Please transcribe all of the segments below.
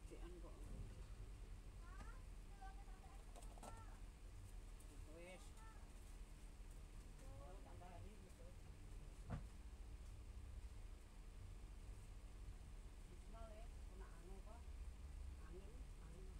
Dian kok. Wes. Oh, tambah hari gitu. Bismillah ya, kena anu apa? Angin, angin.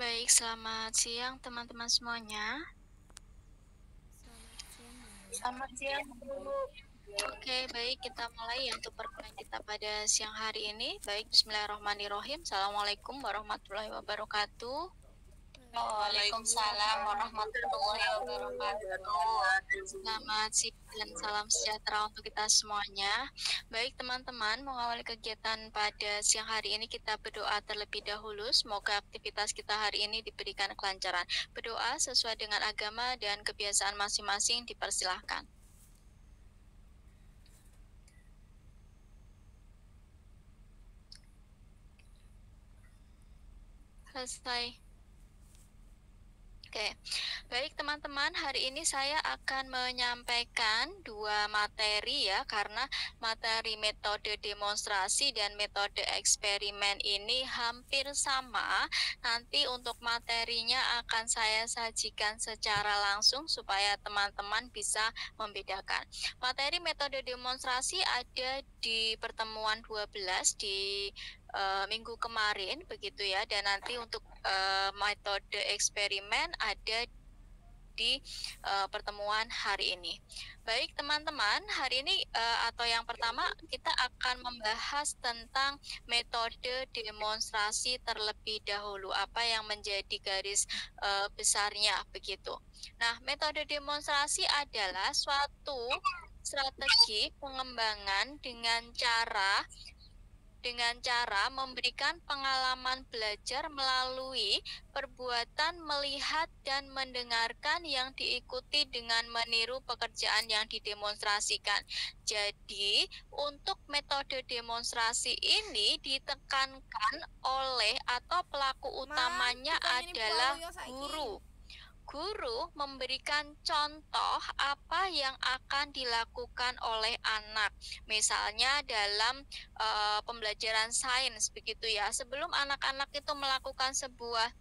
Baik, selamat siang teman-teman semuanya. Selamat siang, Bu. Oke, baik kita mulai ya untuk perkuliahan kita pada siang hari ini. Baik, Bismillahirrahmanirrahim. Assalamualaikum warahmatullahi wabarakatuh. Waalaikumsalam warahmatullahi wabarakatuh. Selamat siang dan salam sejahtera untuk kita semuanya. Baik teman-teman, mengawali kegiatan pada siang hari ini kita berdoa terlebih dahulu. Semoga aktivitas kita hari ini diberikan kelancaran. Berdoa sesuai dengan agama dan kebiasaan masing-masing dipersilahkan. Selesai. Oke, baik teman-teman, hari ini saya akan menyampaikan dua materi ya, karena materi metode demonstrasi dan metode eksperimen ini hampir sama. Nanti untuk materinya akan saya sajikan secara langsung supaya teman-teman bisa membedakan. Materi metode demonstrasi ada di pertemuan 12 di minggu kemarin begitu ya, dan nanti untuk metode eksperimen ada di pertemuan hari ini. Baik teman-teman, hari ini atau yang pertama kita akan membahas tentang metode demonstrasi terlebih dahulu, apa yang menjadi garis besarnya begitu. Nah, metode demonstrasi adalah suatu strategi pengembangan dengan cara memberikan pengalaman belajar melalui perbuatan melihat dan mendengarkan yang diikuti dengan meniru pekerjaan yang didemonstrasikan. Jadi, untuk metode demonstrasi ini ditekankan oleh atau pelaku utamanya adalah guru. Guru memberikan contoh apa yang akan dilakukan oleh anak. Misalnya dalam pembelajaran sains begitu ya. Sebelum anak-anak itu melakukan sebuah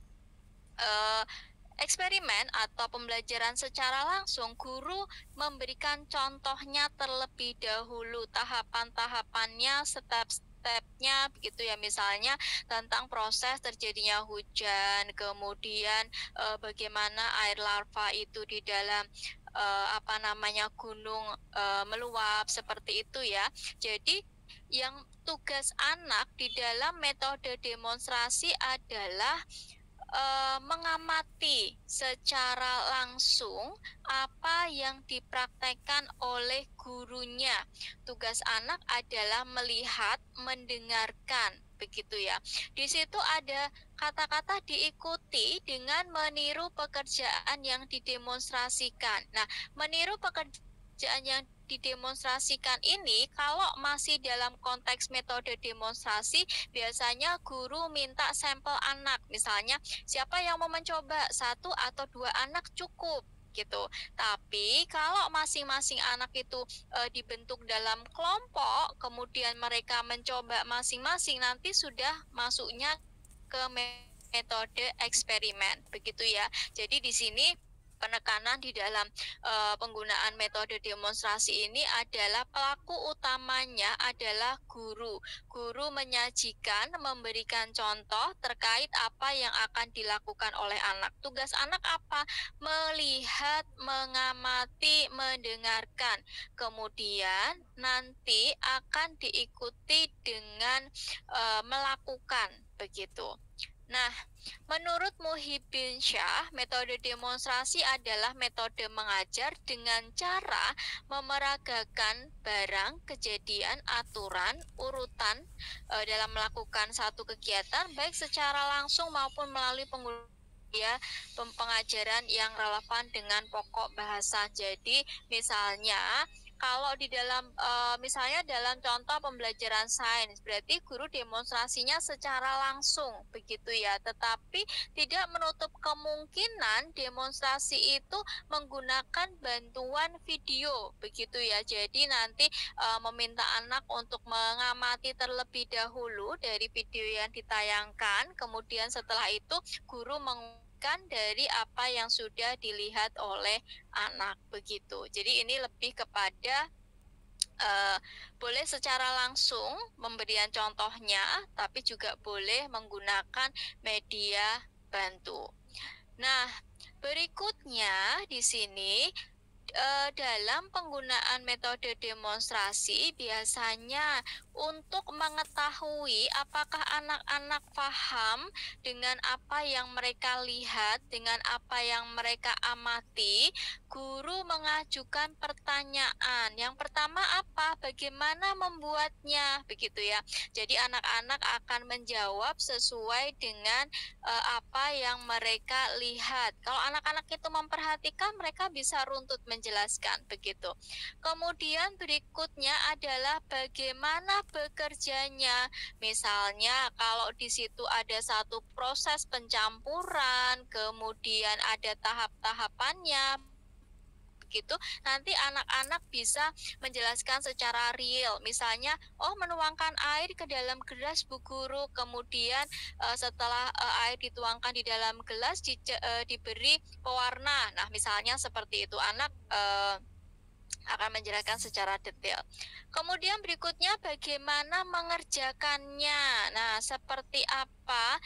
eksperimen atau pembelajaran secara langsung, guru memberikan contohnya terlebih dahulu, tahapan-tahapannya, step-stepnya begitu ya, misalnya tentang proses terjadinya hujan, kemudian bagaimana air larva itu di dalam gunung meluap seperti itu ya. Jadi yang tugas anak di dalam metode demonstrasi adalah mengamati secara langsung apa yang dipraktekkan oleh gurunya. Tugas anak adalah melihat, mendengarkan, begitu ya. Di situ ada kata-kata diikuti dengan meniru pekerjaan yang didemonstrasikan. Nah, meniru pekerjaan yang didemonstrasikan ini kalau masih dalam konteks metode demonstrasi biasanya guru minta sampel anak, misalnya siapa yang mau mencoba, 1 atau 2 anak cukup gitu. Tapi kalau masing-masing anak itu dibentuk dalam kelompok, kemudian mereka mencoba masing-masing, nanti sudah masuknya ke metode eksperimen begitu ya. Jadi di sini penekanan di dalam penggunaan metode demonstrasi ini adalah pelaku utamanya adalah guru. Guru menyajikan, memberikan contoh terkait apa yang akan dilakukan oleh anak. Tugas anak apa? Melihat, mengamati, mendengarkan. Kemudian nanti akan diikuti dengan melakukan begitu. Nah, menurut Muhyiddin Syah, metode demonstrasi adalah metode mengajar dengan cara memeragakan barang, kejadian, aturan, urutan dalam melakukan satu kegiatan baik secara langsung maupun melalui penggunaan pengajaran yang relevan dengan pokok bahasa. Jadi, misalnya kalau di dalam misalnya dalam contoh pembelajaran sains, berarti guru demonstrasinya secara langsung begitu ya, tetapi tidak menutup kemungkinan demonstrasi itu menggunakan bantuan video begitu ya. Jadi nanti meminta anak untuk mengamati terlebih dahulu dari video yang ditayangkan, kemudian setelah itu guru dari apa yang sudah dilihat oleh anak begitu. Jadi ini lebih kepada boleh secara langsung memberikan contohnya, tapi juga boleh menggunakan media bantu. Nah, berikutnya di sini dalam penggunaan metode demonstrasi biasanya untuk mengetahui apakah anak-anak paham dengan apa yang mereka lihat, dengan apa yang mereka amati, guru mengajukan pertanyaan. Yang pertama apa? Bagaimana membuatnya? Begitu ya. Jadi anak-anak akan menjawab sesuai dengan apa yang mereka lihat. Kalau anak-anak itu memperhatikan, mereka bisa runtut menjelaskan begitu. Kemudian berikutnya adalah bagaimana bekerjanya. Misalnya kalau di situ ada satu proses pencampuran, kemudian ada tahap-tahapannya, begitu, nanti anak-anak bisa menjelaskan secara real. Misalnya, oh menuangkan air ke dalam gelas Bu Guru, kemudian setelah air dituangkan di dalam gelas diberi pewarna. Nah, misalnya seperti itu, anak akan menjelaskan secara detail. Kemudian berikutnya bagaimana mengerjakannya. Nah, seperti apa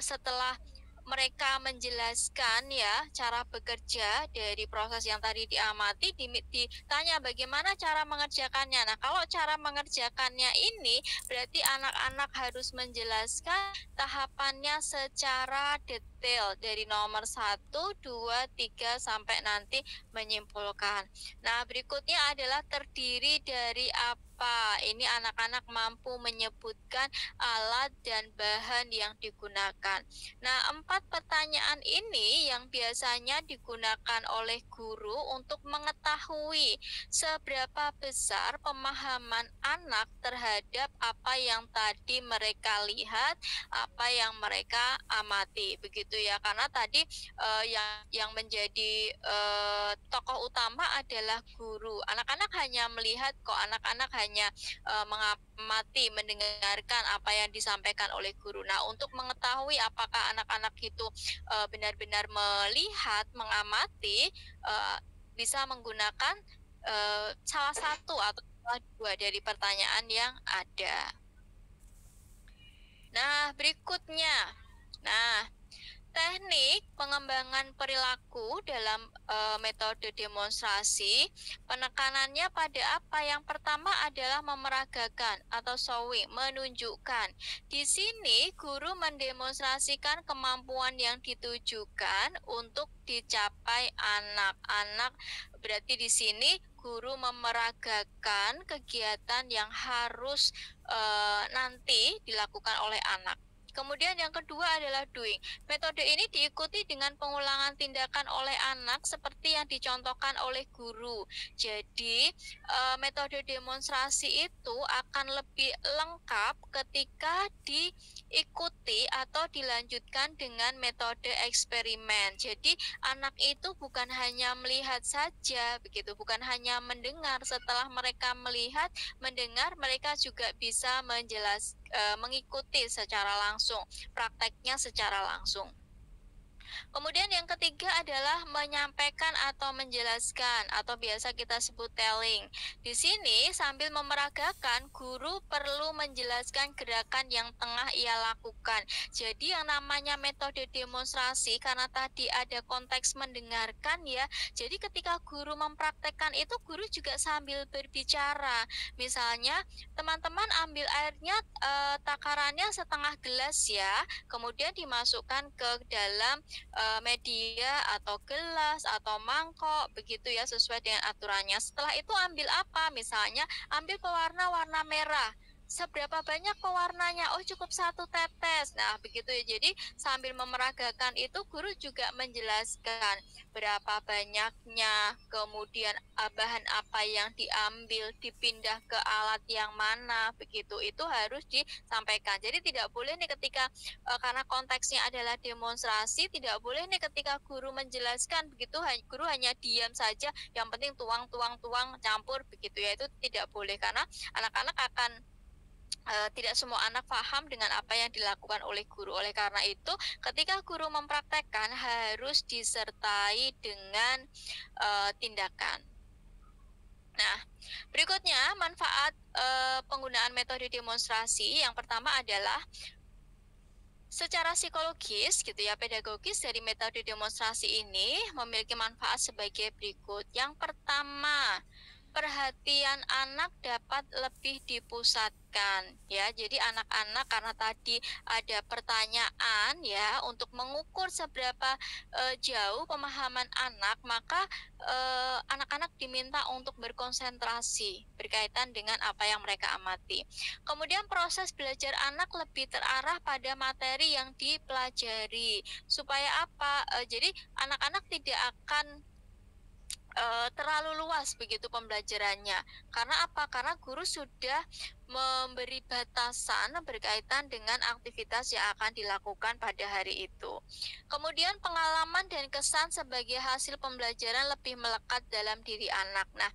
setelah mereka menjelaskan ya cara bekerja dari proses yang tadi diamati, ditanya bagaimana cara mengerjakannya. Nah, kalau cara mengerjakannya ini berarti anak-anak harus menjelaskan tahapannya secara detail dari nomor 1, 2, 3 sampai nanti menyimpulkan. Nah, berikutnya adalah terdiri dari apa? Ini anak-anak mampu menyebutkan alat dan bahan yang digunakan. Nah, 4 pertanyaan ini yang biasanya digunakan oleh guru untuk mengetahui seberapa besar pemahaman anak terhadap apa yang tadi mereka lihat, apa yang mereka amati, begitu ya. Karena tadi yang menjadi tokoh utama adalah guru. Anak-anak hanya melihat kok, anak-anak hanya mengamati, mendengarkan apa yang disampaikan oleh guru. Nah, untuk mengetahui apakah anak-anak itu benar-benar melihat, mengamati, bisa menggunakan salah satu atau salah dua dari pertanyaan yang ada. Nah, berikutnya. Nah, teknik pengembangan perilaku dalam metode demonstrasi, penekanannya pada apa? Yang pertama adalah memeragakan atau showing, menunjukkan. Di sini guru mendemonstrasikan kemampuan yang ditujukan untuk dicapai anak-anak. Berarti di sini guru memeragakan kegiatan yang harus nanti dilakukan oleh anak. Kemudian yang kedua adalah doing. Metode ini diikuti dengan pengulangan tindakan oleh anak seperti yang dicontohkan oleh guru. Jadi metode demonstrasi itu akan lebih lengkap ketika diikuti atau dilanjutkan dengan metode eksperimen. Jadi anak itu bukan hanya melihat saja, begitu, bukan hanya mendengar. Setelah mereka melihat, mendengar, mereka juga bisa mengikuti secara langsung, prakteknya secara langsung. Kemudian yang ketiga adalah menyampaikan atau menjelaskan atau biasa kita sebut telling. Di sini sambil memeragakan, guru perlu menjelaskan gerakan yang tengah ia lakukan. Jadi yang namanya metode demonstrasi, karena tadi ada konteks mendengarkan ya. Jadi ketika guru mempraktekkan itu, guru juga sambil berbicara. Misalnya teman-teman ambil airnya, takarannya setengah gelas ya, kemudian dimasukkan ke dalam media atau gelas atau mangkok, begitu ya, sesuai dengan aturannya. Setelah itu ambil apa? Misalnya ambil pewarna warna merah. Seberapa banyak pewarnanya? Oh, cukup 1 tetes. Nah, begitu ya. Jadi sambil memeragakan itu, guru juga menjelaskan berapa banyaknya, kemudian bahan apa yang diambil, dipindah ke alat yang mana, begitu. Itu harus disampaikan. Jadi tidak boleh nih ketika karena konteksnya adalah demonstrasi, tidak boleh nih ketika guru menjelaskan begitu guru hanya diam saja, yang penting tuang campur, begitu ya. Itu tidak boleh, karena anak-anak akan tidak semua anak paham dengan apa yang dilakukan oleh guru. Oleh karena itu, ketika guru mempraktekkan harus disertai dengan tindakan. Nah, berikutnya manfaat penggunaan metode demonstrasi. Yang pertama adalah Secara psikologis gitu ya, pedagogis dari metode demonstrasi ini memiliki manfaat sebagai berikut. Yang pertama, perhatian anak dapat lebih dipusatkan ya. Jadi anak-anak karena tadi ada pertanyaan ya untuk mengukur seberapa jauh pemahaman anak, maka anak-anak diminta untuk berkonsentrasi berkaitan dengan apa yang mereka amati. Kemudian proses belajar anak lebih terarah pada materi yang dipelajari. Supaya apa? Jadi anak-anak tidak akan terlalu luas begitu pembelajarannya. Karena apa? Karena guru sudah memberi batasan berkaitan dengan aktivitas yang akan dilakukan pada hari itu. Kemudian pengalaman dan kesan sebagai hasil pembelajaran lebih melekat dalam diri anak. Nah,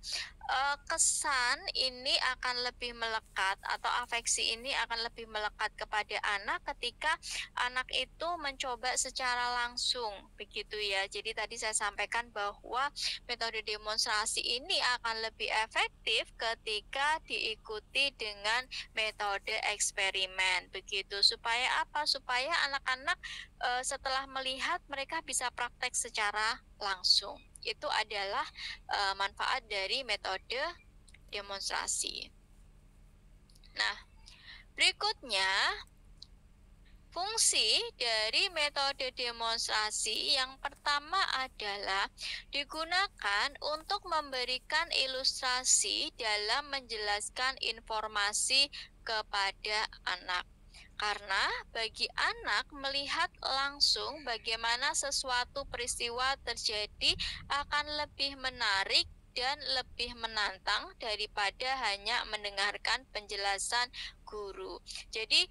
kesan ini akan lebih melekat atau afeksi ini akan lebih melekat kepada anak ketika anak itu mencoba secara langsung begitu ya. Jadi tadi saya sampaikan bahwa metode demonstrasi ini akan lebih efektif ketika diikuti dengan metode eksperimen begitu. Supaya apa? Supaya anak-anak setelah melihat mereka bisa praktek secara langsung. Itu adalah manfaat dari metode demonstrasi. Nah, berikutnya fungsi dari metode demonstrasi yang pertama adalah digunakan untuk memberikan ilustrasi dalam menjelaskan informasi kepada anak. Karena bagi anak melihat langsung bagaimana sesuatu peristiwa terjadi akan lebih menarik dan lebih menantang daripada hanya mendengarkan penjelasan guru. Jadi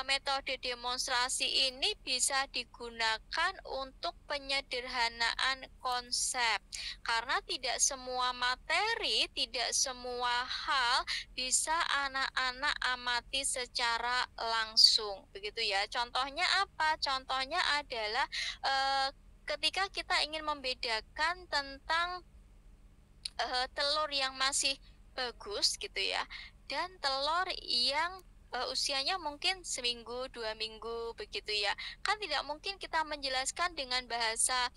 metode demonstrasi ini bisa digunakan untuk penyederhanaan konsep. Karena tidak semua materi, tidak semua hal bisa anak-anak amati secara langsung. Begitu ya. Contohnya apa? Contohnya adalah ketika kita ingin membedakan tentang telur yang masih bagus gitu ya dan telur yang usianya mungkin seminggu, 2 minggu begitu ya. Kan tidak mungkin kita menjelaskan dengan bahasa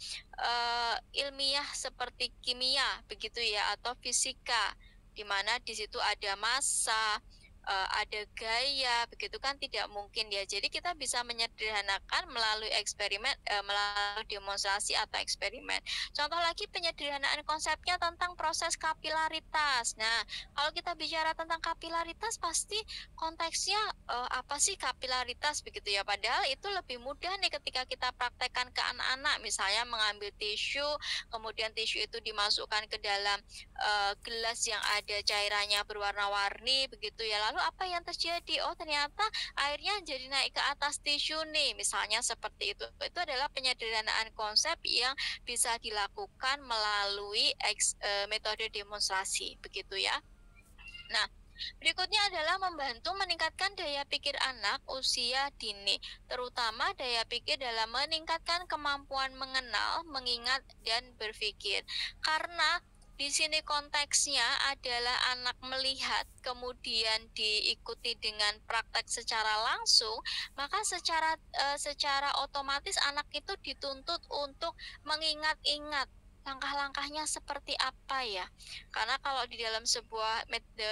ilmiah seperti kimia begitu ya atau fisika, di mana di situ ada massa, ada gaya, begitu kan tidak mungkin ya. Jadi kita bisa menyederhanakan melalui eksperimen, melalui demonstrasi atau eksperimen. Contoh lagi penyederhanaan konsepnya tentang proses kapilaritas. Nah, kalau kita bicara tentang kapilaritas pasti konteksnya apa sih kapilaritas begitu ya. Padahal itu lebih mudah nih ketika kita praktekkan ke anak-anak. Misalnya mengambil tisu, kemudian tisu itu dimasukkan ke dalam gelas yang ada cairannya berwarna-warni begitu ya. Lalu apa yang terjadi? Oh, ternyata airnya jadi naik ke atas tisu nih. Misalnya seperti itu. Itu adalah penyederhanaan konsep yang bisa dilakukan melalui metode demonstrasi begitu ya. Nah, berikutnya adalah membantu meningkatkan daya pikir anak usia dini, terutama daya pikir dalam meningkatkan kemampuan mengenal, mengingat, dan berpikir. Karena di sini konteksnya adalah anak melihat, kemudian diikuti dengan praktek secara langsung, maka secara otomatis anak itu dituntut untuk mengingat-ingat langkah-langkahnya seperti apa ya. Karena kalau di dalam sebuah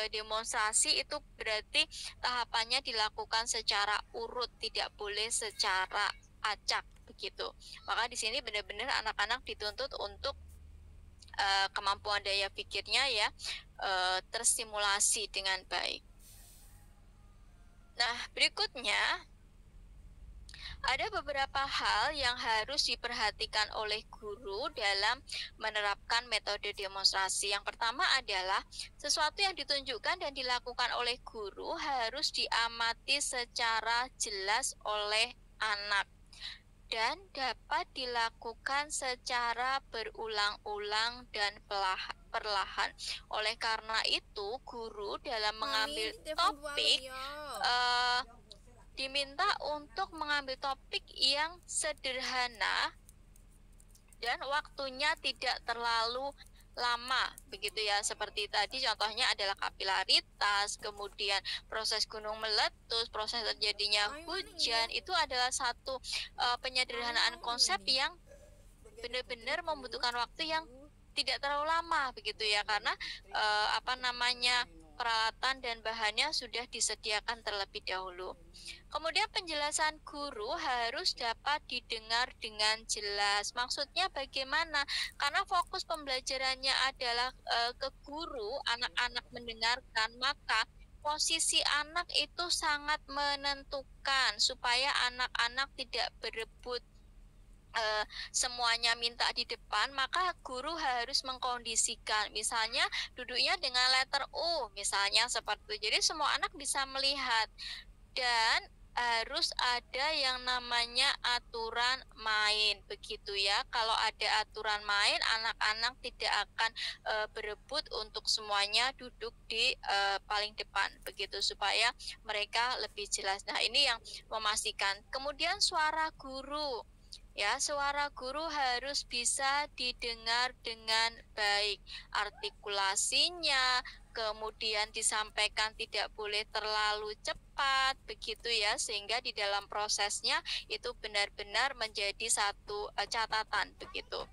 demonstrasi itu berarti tahapannya dilakukan secara urut, tidak boleh secara acak begitu. Maka di sini benar-benar anak-anak dituntut untuk kemampuan daya pikirnya ya terstimulasi dengan baik. Nah, berikutnya ada beberapa hal yang harus diperhatikan oleh guru dalam menerapkan metode demonstrasi. Yang pertama adalah sesuatu yang ditunjukkan dan dilakukan oleh guru harus diamati secara jelas oleh anak dan dapat dilakukan secara berulang-ulang dan perlahan. Oleh karena itu, guru dalam mengambil topik diminta untuk mengambil topik yang sederhana dan waktunya tidak terlalu lama begitu ya. Seperti tadi contohnya adalah kapilaritas, kemudian proses gunung meletus, proses terjadinya hujan, itu adalah satu penyederhanaan konsep yang benar-benar membutuhkan waktu yang tidak terlalu lama begitu ya, karena peralatan dan bahannya sudah disediakan terlebih dahulu. Kemudian penjelasan guru harus dapat didengar dengan jelas. Maksudnya bagaimana? Karena fokus pembelajarannya adalah ke guru, anak-anak mendengarkan, maka posisi anak itu sangat menentukan supaya anak-anak tidak berebut semuanya minta di depan, maka guru harus mengkondisikan. Misalnya duduknya dengan letter U, misalnya seperti itu. Jadi semua anak bisa melihat, dan harus ada yang namanya aturan main begitu ya. Kalau ada aturan main, anak-anak tidak akan berebut untuk semuanya duduk di paling depan begitu, supaya mereka lebih jelas. Nah, ini yang memastikan. Kemudian suara guru. Ya, suara guru harus bisa didengar dengan baik. Artikulasinya, kemudian disampaikan tidak boleh terlalu cepat, begitu ya, sehingga di dalam prosesnya itu benar-benar menjadi satu catatan, begitu.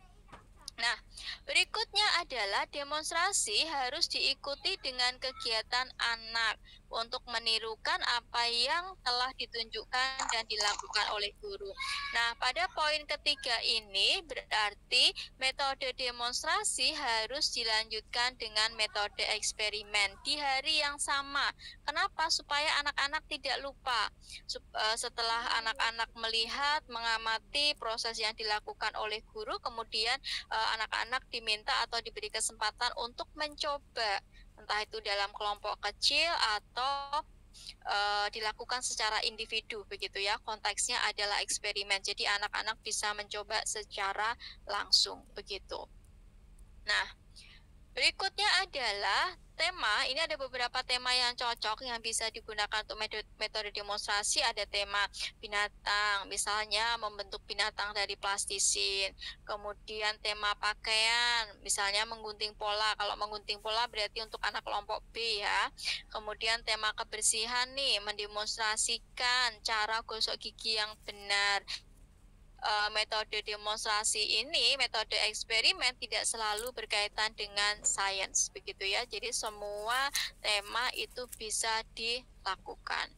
Nah, berikutnya adalah demonstrasi harus diikuti dengan kegiatan anak untuk menirukan apa yang telah ditunjukkan dan dilakukan oleh guru. Nah, pada poin ketiga ini berarti metode demonstrasi harus dilanjutkan dengan metode eksperimen di hari yang sama. Kenapa? Supaya anak-anak tidak lupa. Setelah anak-anak melihat, mengamati proses yang dilakukan oleh guru, kemudian anak-anak diminta atau diberi kesempatan untuk mencoba, entah itu dalam kelompok kecil atau dilakukan secara individu begitu ya. Konteksnya adalah eksperimen, jadi anak-anak bisa mencoba secara langsung begitu. Nah, berikutnya adalah tema. Ini ada beberapa tema yang cocok yang bisa digunakan untuk metode demonstrasi. Ada tema binatang, misalnya membentuk binatang dari plastisin. Kemudian tema pakaian, misalnya menggunting pola. Kalau menggunting pola berarti untuk anak kelompok B ya. Kemudian tema kebersihan nih, mendemonstrasikan cara gosok gigi yang benar. Metode demonstrasi ini, metode eksperimen tidak selalu berkaitan dengan sains begitu ya. Jadi semua tema itu bisa dilakukan.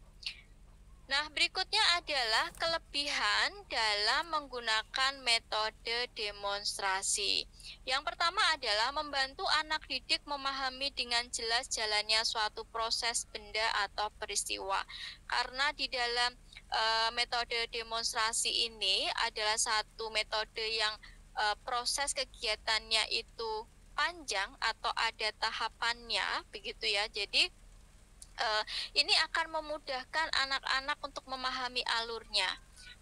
Nah, berikutnya adalah kelebihan dalam menggunakan metode demonstrasi. Yang pertama adalah membantu anak didik memahami dengan jelas jalannya suatu proses benda atau peristiwa. Karena di dalam metode demonstrasi ini adalah satu metode yang proses kegiatannya itu panjang atau ada tahapannya begitu ya. Jadi ini akan memudahkan anak-anak untuk memahami alurnya.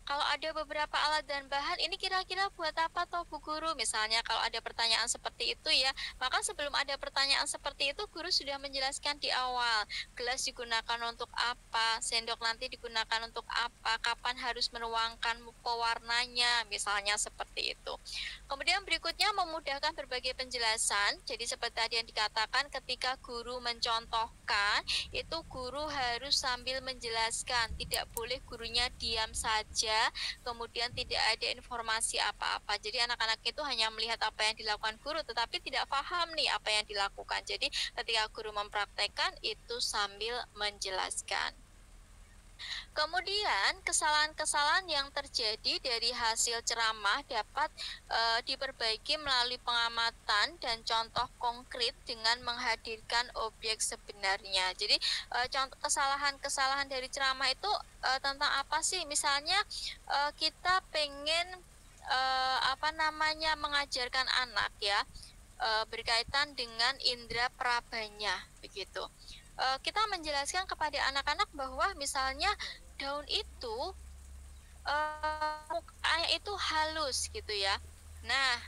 Kalau ada beberapa alat dan bahan, ini kira-kira buat apa toh Bu Guru? Misalnya kalau ada pertanyaan seperti itu ya, maka sebelum ada pertanyaan seperti itu, guru sudah menjelaskan di awal. Gelas digunakan untuk apa, sendok nanti digunakan untuk apa, kapan harus menuangkan pewarnanya, misalnya seperti itu. Kemudian berikutnya memudahkan berbagai penjelasan. Jadi seperti tadi yang dikatakan, ketika guru mencontohkan, itu guru harus sambil menjelaskan. Tidak boleh gurunya diam saja, kemudian tidak ada informasi apa-apa. Jadi anak-anak itu hanya melihat apa yang dilakukan guru, tetapi tidak paham nih apa yang dilakukan. Jadi ketika guru mempraktekkan, itu sambil menjelaskan. Kemudian kesalahan-kesalahan yang terjadi dari hasil ceramah dapat diperbaiki melalui pengamatan dan contoh konkret dengan menghadirkan objek sebenarnya. Jadi contoh kesalahan-kesalahan dari ceramah itu tentang apa sih? Misalnya kita pengen mengajarkan anak ya, berkaitan dengan indera perabanya begitu. Kita menjelaskan kepada anak-anak bahwa misalnya daun itu mukanya itu halus gitu ya. Nah,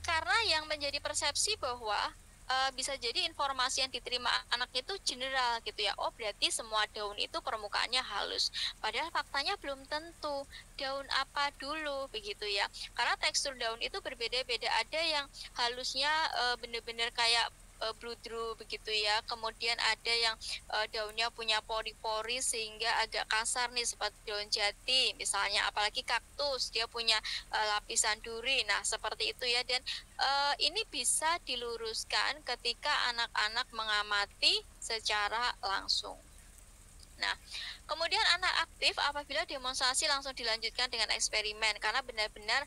karena yang menjadi persepsi bahwa bisa jadi informasi yang diterima anak itu general gitu ya. Oh, berarti semua daun itu permukaannya halus. Padahal faktanya belum tentu. Daun apa dulu begitu ya. Karena tekstur daun itu berbeda-beda. Ada yang halusnya benar-benar kayak bludru begitu ya. Kemudian ada yang daunnya punya pori-pori sehingga agak kasar nih seperti daun jati misalnya, apalagi kaktus dia punya lapisan duri. Nah, seperti itu ya. Dan ini bisa diluruskan ketika anak-anak mengamati secara langsung. Nah, kemudian anak aktif apabila demonstrasi langsung dilanjutkan dengan eksperimen karena benar-benar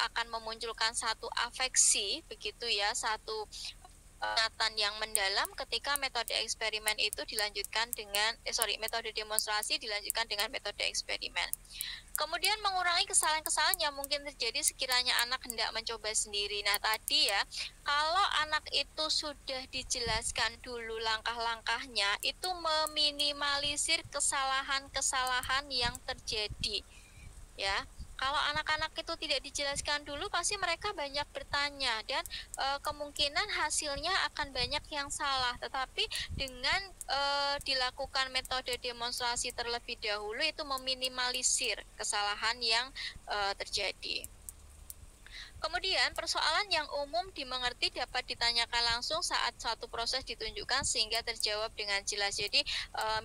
akan memunculkan satu afeksi begitu ya, satu ingatan yang mendalam ketika metode eksperimen itu dilanjutkan dengan metode demonstrasi dilanjutkan dengan metode eksperimen. Kemudian mengurangi kesalahan-kesalahan yang mungkin terjadi sekiranya anak hendak mencoba sendiri. Nah, tadi ya, kalau anak itu sudah dijelaskan dulu langkah-langkahnya, itu meminimalisir kesalahan-kesalahan yang terjadi. Ya, kalau anak-anak itu tidak dijelaskan dulu, pasti mereka banyak bertanya dan kemungkinan hasilnya akan banyak yang salah. Tetapi dengan dilakukan metode demonstrasi terlebih dahulu, itu meminimalisir kesalahan yang terjadi. Kemudian, persoalan yang umum dimengerti dapat ditanyakan langsung saat suatu proses ditunjukkan sehingga terjawab dengan jelas. Jadi,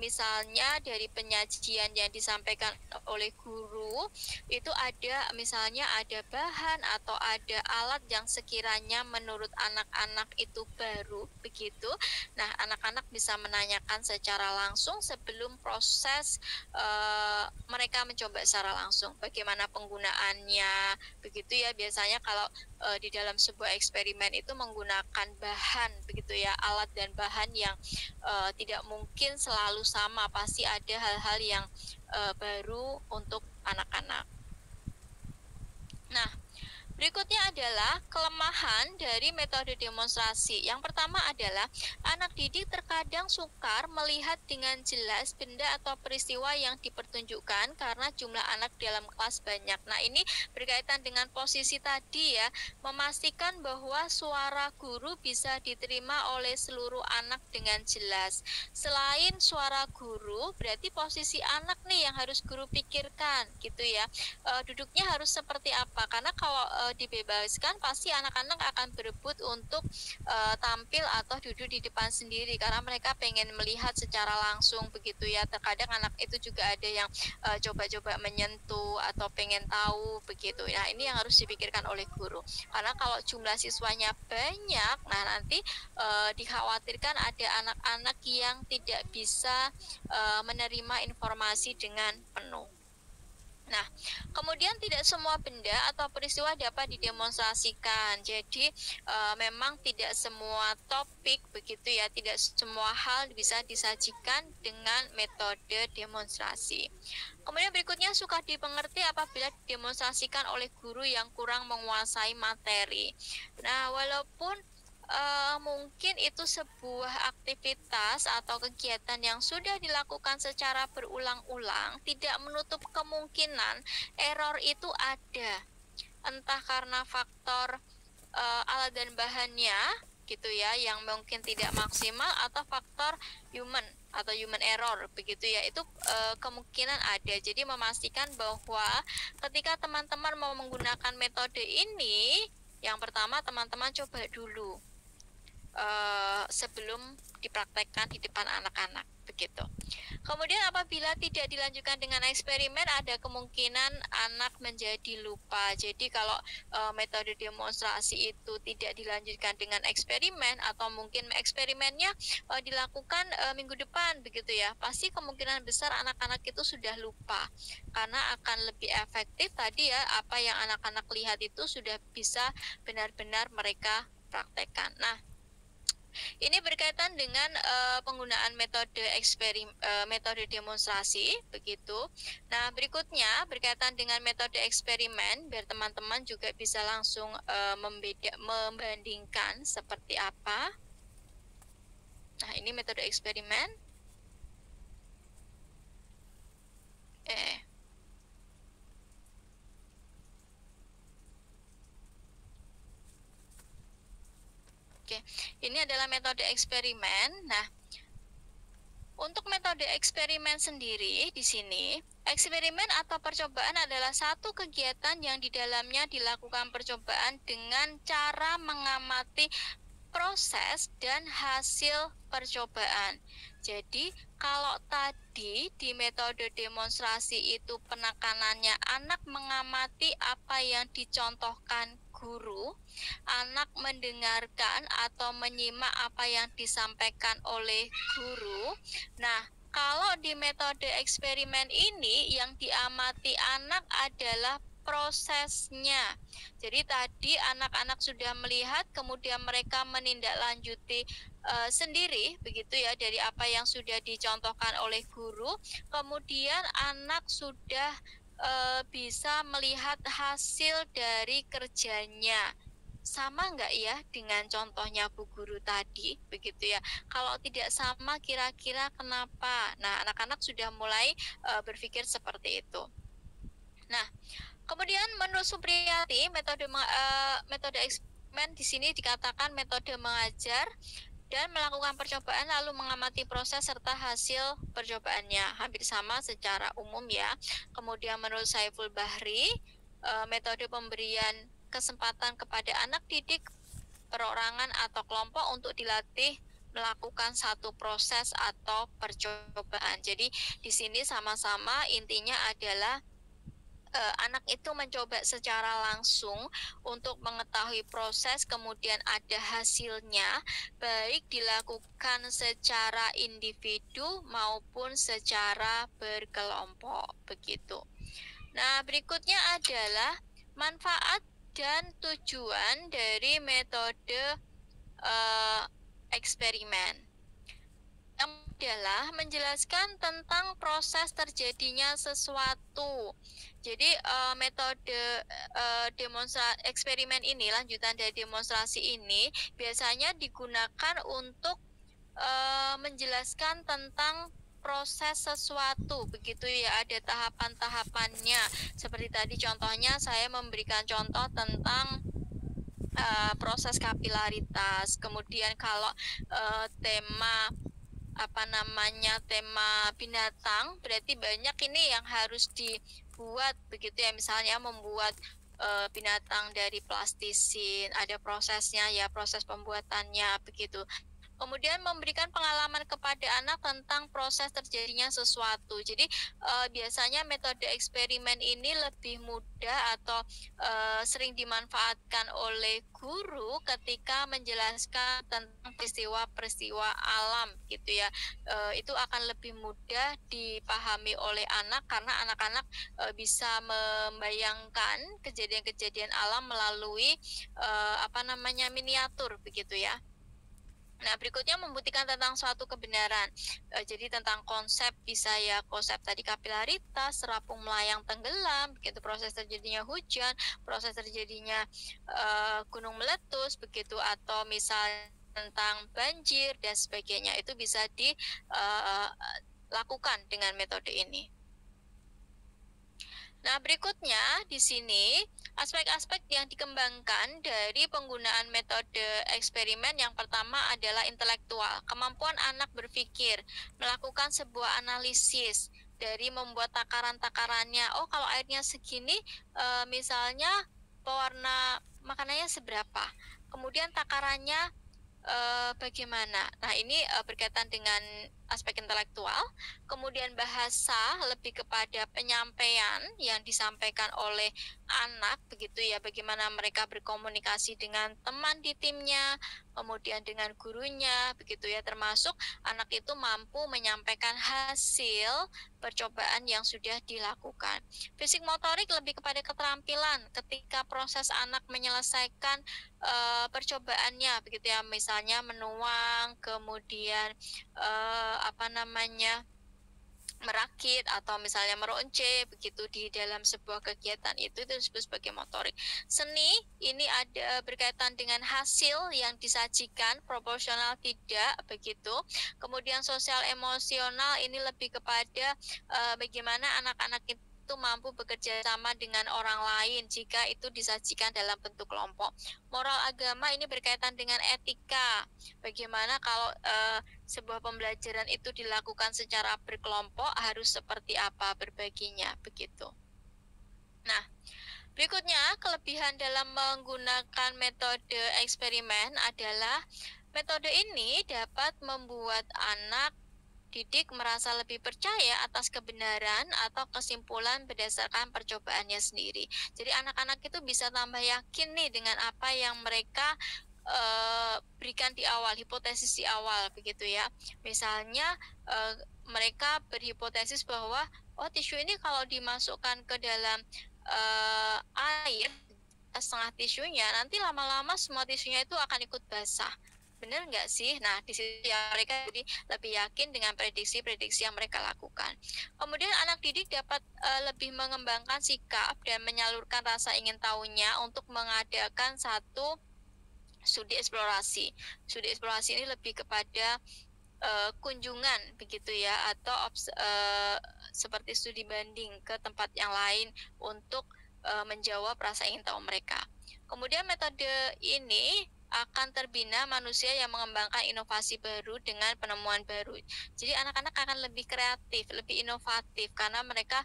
misalnya dari penyajian yang disampaikan oleh guru, itu ada misalnya ada bahan atau ada alat yang sekiranya menurut anak-anak itu baru, begitu. Nah, anak-anak bisa menanyakan secara langsung sebelum proses mereka mencoba secara langsung. Bagaimana penggunaannya, begitu ya. Biasanya kalau di dalam sebuah eksperimen itu menggunakan bahan begitu ya, alat dan bahan yang tidak mungkin selalu sama, pasti ada hal-hal yang baru untuk anak-anak. Nah, berikutnya adalah kelemahan dari metode demonstrasi. Yang pertama adalah anak didik terkadang sukar melihat dengan jelas benda atau peristiwa yang dipertunjukkan karena jumlah anak dalam kelas banyak. Nah, ini berkaitan dengan posisi tadi ya, memastikan bahwa suara guru bisa diterima oleh seluruh anak dengan jelas. Selain suara guru, berarti posisi anak nih yang harus guru pikirkan gitu ya. Duduknya harus seperti apa? Karena kalau dibebaskan pasti anak-anak akan berebut untuk tampil atau duduk di depan sendiri karena mereka pengen melihat secara langsung begitu ya. Terkadang anak itu juga ada yang coba-coba menyentuh atau pengen tahu begitu. Nah, ini yang harus dipikirkan oleh guru. Karena kalau jumlah siswanya banyak, nah nanti dikhawatirkan ada anak-anak yang tidak bisa menerima informasi dengan penuh. Nah, kemudian tidak semua benda atau peristiwa dapat didemonstrasikan. Jadi memang tidak semua topik begitu ya, tidak semua hal bisa disajikan dengan metode demonstrasi. Kemudian berikutnya suka dimengerti apabila didemonstrasikan oleh guru yang kurang menguasai materi. Nah, walaupun mungkin itu sebuah aktivitas atau kegiatan yang sudah dilakukan secara berulang-ulang, tidak menutup kemungkinan error itu ada, entah karena faktor alat dan bahannya gitu ya yang mungkin tidak maksimal atau faktor human atau human error begitu ya. Itu kemungkinan ada. Jadi memastikan bahwa ketika teman-teman mau menggunakan metode ini, yang pertama teman-teman coba dulu sebelum dipraktekkan di depan anak-anak begitu. Kemudian apabila tidak dilanjutkan dengan eksperimen, ada kemungkinan anak menjadi lupa. Jadi kalau metode demonstrasi itu tidak dilanjutkan dengan eksperimen atau mungkin eksperimennya dilakukan minggu depan begitu ya, pasti kemungkinan besar anak-anak itu sudah lupa karena akan lebih efektif tadi ya, apa yang anak-anak lihat itu sudah bisa benar-benar mereka praktekkan. Nah, ini berkaitan dengan penggunaan metode demonstrasi begitu. Nah, berikutnya berkaitan dengan metode eksperimen biar teman-teman juga bisa langsung membandingkan seperti apa. Nah, ini metode eksperimen. Oke, Ini adalah metode eksperimen. Nah, untuk metode eksperimen sendiri di sini, eksperimen atau percobaan adalah satu kegiatan yang di dalamnya dilakukan percobaan dengan cara mengamati proses dan hasil percobaan. Jadi, kalau tadi di metode demonstrasi itu penekanannya anak mengamati apa yang dicontohkan guru, anak mendengarkan atau menyimak apa yang disampaikan oleh guru. Nah, kalau di metode eksperimen ini yang diamati anak adalah prosesnya. Jadi tadi anak-anak sudah melihat, kemudian mereka menindaklanjuti sendiri, begitu ya, dari apa yang sudah dicontohkan oleh guru. Kemudian anak sudah bisa melihat hasil dari kerjanya. Sama nggak ya dengan contohnya Bu Guru tadi, begitu ya? Kalau tidak sama, kira-kira kenapa? Nah, anak-anak sudah mulai berpikir seperti itu. Nah, kemudian menurut Supriyati, metode eksperimen di sini dikatakan metode mengajar dan melakukan percobaan lalu mengamati proses serta hasil percobaannya. Hampir sama secara umum ya. Kemudian menurut Saiful Bahri, metode pemberian kesempatan kepada anak didik, perorangan atau kelompok untuk dilatih melakukan satu proses atau percobaan. Jadi di sini sama-sama intinya adalah anak itu mencoba secara langsung untuk mengetahui proses, kemudian ada hasilnya, baik dilakukan secara individu maupun secara berkelompok, begitu. Nah, berikutnya adalah manfaat dan tujuan dari metode eksperimen. Yang adalah menjelaskan tentang proses terjadinya sesuatu. Jadi metode eksperimen ini, lanjutan dari demonstrasi ini, biasanya digunakan untuk menjelaskan tentang proses sesuatu, begitu ya, ada tahapan-tahapannya. Seperti tadi contohnya saya memberikan contoh tentang proses kapilaritas. Kemudian kalau tema tema binatang, berarti banyak ini yang harus dibuat, begitu ya, misalnya membuat binatang dari plastisin, ada prosesnya ya, proses pembuatannya, begitu. Kemudian memberikan pengalaman kepada anak tentang proses terjadinya sesuatu. Jadi biasanya metode eksperimen ini lebih mudah atau sering dimanfaatkan oleh guru ketika menjelaskan tentang peristiwa-peristiwa alam, gitu ya. Itu akan lebih mudah dipahami oleh anak karena anak-anak bisa membayangkan kejadian-kejadian alam melalui miniatur, begitu ya. Nah, berikutnya membuktikan tentang suatu kebenaran. Jadi tentang konsep, bisa ya konsep tadi kapilaritas, serapung melayang tenggelam, begitu, proses terjadinya hujan, proses terjadinya gunung meletus, begitu, atau misal tentang banjir dan sebagainya. Itu bisa dilakukan dengan metode ini. Nah, berikutnya di sini aspek-aspek yang dikembangkan dari penggunaan metode eksperimen. Yang pertama adalah intelektual, kemampuan anak berpikir, melakukan sebuah analisis dari membuat takaran-takarannya. Oh, kalau airnya segini, misalnya pewarna makanannya seberapa, kemudian takarannya bagaimana. Nah, ini berkaitan dengan aspek intelektual. Kemudian bahasa, lebih kepada penyampaian yang disampaikan oleh anak, begitu ya, bagaimana mereka berkomunikasi dengan teman di timnya, kemudian dengan gurunya, begitu ya, termasuk anak itu mampu menyampaikan hasil percobaan yang sudah dilakukan. Fisik motorik lebih kepada keterampilan ketika proses anak menyelesaikan percobaannya, begitu ya, misalnya menuang, kemudian merakit, atau misalnya meronce, begitu, di dalam sebuah kegiatan itu disebut sebagai motorik. Seni ini ada berkaitan dengan hasil yang disajikan, proporsional tidak, begitu. Kemudian sosial emosional ini lebih kepada bagaimana anak-anak itu itu mampu bekerja sama dengan orang lain jika itu disajikan dalam bentuk kelompok. Moral agama ini berkaitan dengan etika. Bagaimana kalau sebuah pembelajaran itu dilakukan secara berkelompok, harus seperti apa berbaginya, begitu. Nah, berikutnya, kelebihan dalam menggunakan metode eksperimen adalah metode ini dapat membuat anak didik merasa lebih percaya atas kebenaran atau kesimpulan berdasarkan percobaannya sendiri. Jadi anak-anak itu bisa tambah yakin nih dengan apa yang mereka berikan di awal, hipotesis di awal, begitu ya. Misalnya mereka berhipotesis bahwa tisu ini kalau dimasukkan ke dalam air setengah tisunya, nanti lama-lama semua tisunya itu akan ikut basah. Benar nggak sih? Nah, di situ ya mereka jadi lebih yakin dengan prediksi-prediksi yang mereka lakukan. Kemudian anak didik dapat lebih mengembangkan sikap dan menyalurkan rasa ingin tahunya untuk mengadakan satu studi eksplorasi. Studi eksplorasi ini lebih kepada kunjungan begitu ya, atau seperti studi banding ke tempat yang lain untuk menjawab rasa ingin tahu mereka. Kemudian metode ini akan terbina manusia yang mengembangkan inovasi baru dengan penemuan baru. Jadi anak-anak akan lebih kreatif, lebih inovatif karena mereka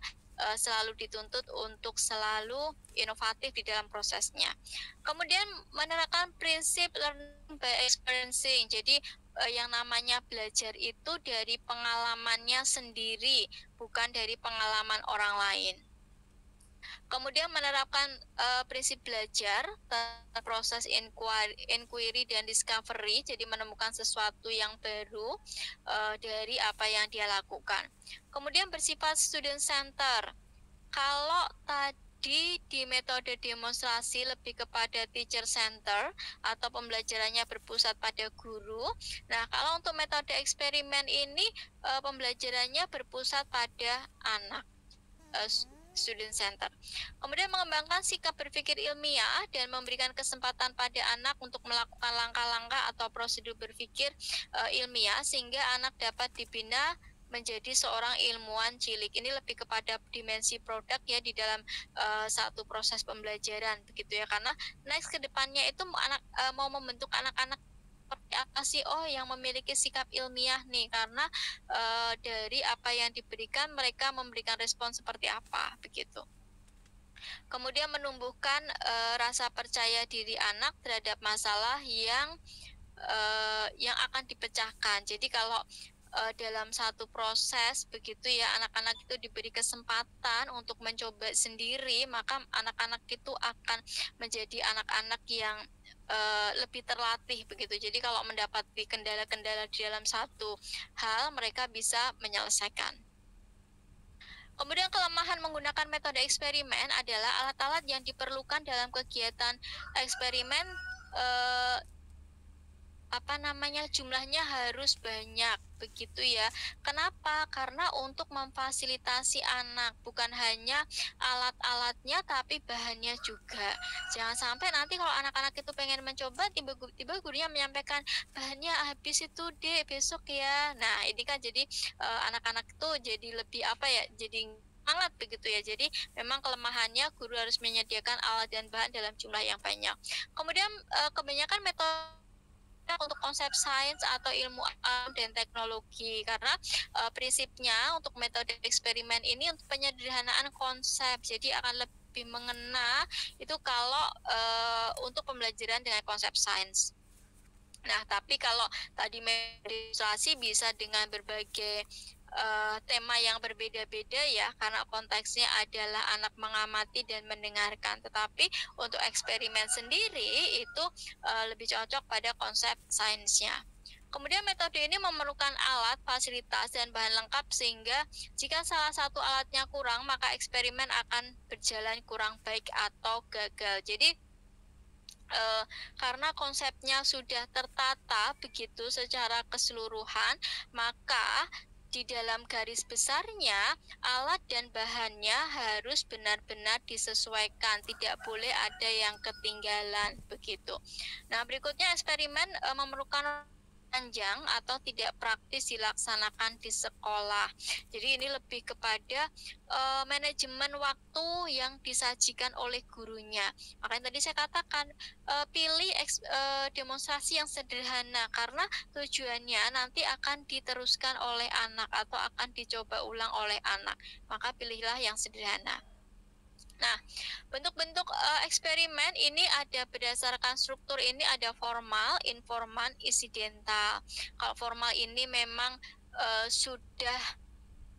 selalu dituntut untuk selalu inovatif di dalam prosesnya. Kemudian menerapkan prinsip learning by experiencing. Jadi yang namanya belajar itu dari pengalamannya sendiri, bukan dari pengalaman orang lain. Kemudian menerapkan prinsip belajar, proses inquiry dan discovery, jadi menemukan sesuatu yang baru dari apa yang dia lakukan. Kemudian bersifat student center. Kalau tadi di metode demonstrasi lebih kepada teacher center atau pembelajarannya berpusat pada guru. Nah, kalau untuk metode eksperimen ini pembelajarannya berpusat pada anak. Student center. Kemudian mengembangkan sikap berpikir ilmiah dan memberikan kesempatan pada anak untuk melakukan langkah-langkah atau prosedur berpikir ilmiah sehingga anak dapat dibina menjadi seorang ilmuwan cilik. Ini lebih kepada dimensi produk ya di dalam satu proses pembelajaran begitu ya, karena next ke depannya itu anak mau membentuk anak-anak seperti apa sih? Yang memiliki sikap ilmiah nih, karena dari apa yang diberikan mereka memberikan respon seperti apa begitu. Kemudian menumbuhkan rasa percaya diri anak terhadap masalah yang akan dipecahkan. Jadi kalau dalam satu proses begitu ya, anak-anak itu diberi kesempatan untuk mencoba sendiri, maka anak-anak itu akan menjadi anak-anak yang lebih terlatih begitu. Jadi kalau mendapati kendala-kendala di dalam satu hal, mereka bisa menyelesaikan. Kemudian kelemahan menggunakan metode eksperimen adalah alat-alat yang diperlukan dalam kegiatan eksperimen jumlahnya harus banyak begitu ya. Kenapa? Karena untuk memfasilitasi anak, bukan hanya alat-alatnya tapi bahannya juga. Jangan sampai nanti kalau anak-anak itu pengen mencoba, tiba-tiba gurunya menyampaikan bahannya habis itu deh besok ya. Nah ini kan jadi anak-anak itu jadi lebih jadi sangat begitu ya. Jadi memang kelemahannya guru harus menyediakan alat dan bahan dalam jumlah yang banyak. Kemudian kebanyakan metode untuk konsep sains atau ilmu alam dan teknologi, karena prinsipnya untuk metode eksperimen ini untuk penyederhanaan konsep, jadi akan lebih mengena itu kalau untuk pembelajaran dengan konsep sains. Nah, tapi kalau tadi demonstrasi bisa dengan berbagai tema yang berbeda-beda ya, karena konteksnya adalah anak mengamati dan mendengarkan. Tetapi untuk eksperimen sendiri itu lebih cocok pada konsep sainsnya. Kemudian metode ini memerlukan alat, fasilitas, dan bahan lengkap sehingga jika salah satu alatnya kurang, maka eksperimen akan berjalan kurang baik atau gagal. Jadi karena konsepnya sudah tertata begitu secara keseluruhan, maka di dalam garis besarnya alat dan bahannya harus benar-benar disesuaikan, tidak boleh ada yang ketinggalan begitu. Nah, berikutnya eksperimen memerlukan panjang atau tidak praktis dilaksanakan di sekolah. Jadi ini lebih kepada manajemen waktu yang disajikan oleh gurunya. Makanya tadi saya katakan pilih demonstrasi yang sederhana karena tujuannya nanti akan diteruskan oleh anak atau akan dicoba ulang oleh anak. Maka pilihlah yang sederhana. Nah, bentuk-bentuk eksperimen ini ada berdasarkan struktur ini ada formal, informal, insidental. Kalau formal ini memang sudah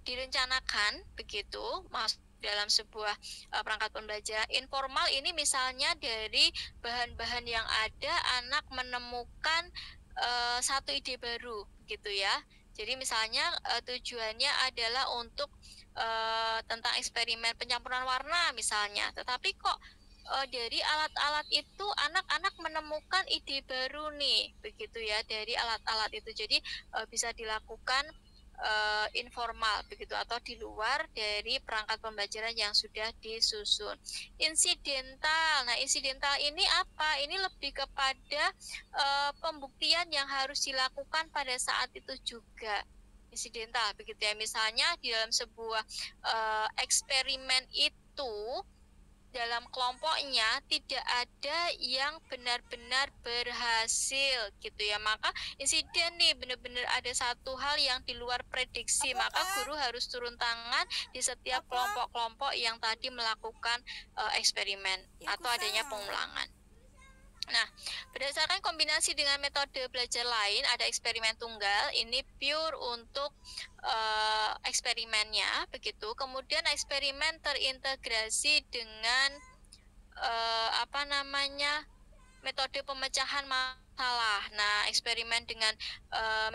direncanakan begitu, masuk dalam sebuah perangkat pembelajaran. Informal ini misalnya dari bahan-bahan yang ada, anak menemukan satu ide baru, gitu ya. Jadi misalnya tujuannya adalah untuk tentang eksperimen pencampuran warna misalnya, tetapi kok dari alat-alat itu anak-anak menemukan ide baru nih, begitu ya, dari alat-alat itu. Jadi bisa dilakukan informal begitu atau di luar dari perangkat pembelajaran yang sudah disusun. Insidental. Nah, insidental ini apa? Ini lebih kepada pembuktian yang harus dilakukan pada saat itu juga. Insidental begitu ya. Misalnya di dalam sebuah eksperimen itu dalam kelompoknya tidak ada yang benar-benar berhasil gitu ya, maka insiden nih benar-benar ada satu hal yang di luar prediksi, maka guru harus turun tangan di setiap kelompok-kelompok yang tadi melakukan eksperimen atau adanya pengulangan. Nah, berdasarkan kombinasi dengan metode belajar lain, ada eksperimen tunggal, ini pure untuk eksperimennya, begitu. Kemudian eksperimen terintegrasi dengan metode pemecahan masalah. Nah, eksperimen dengan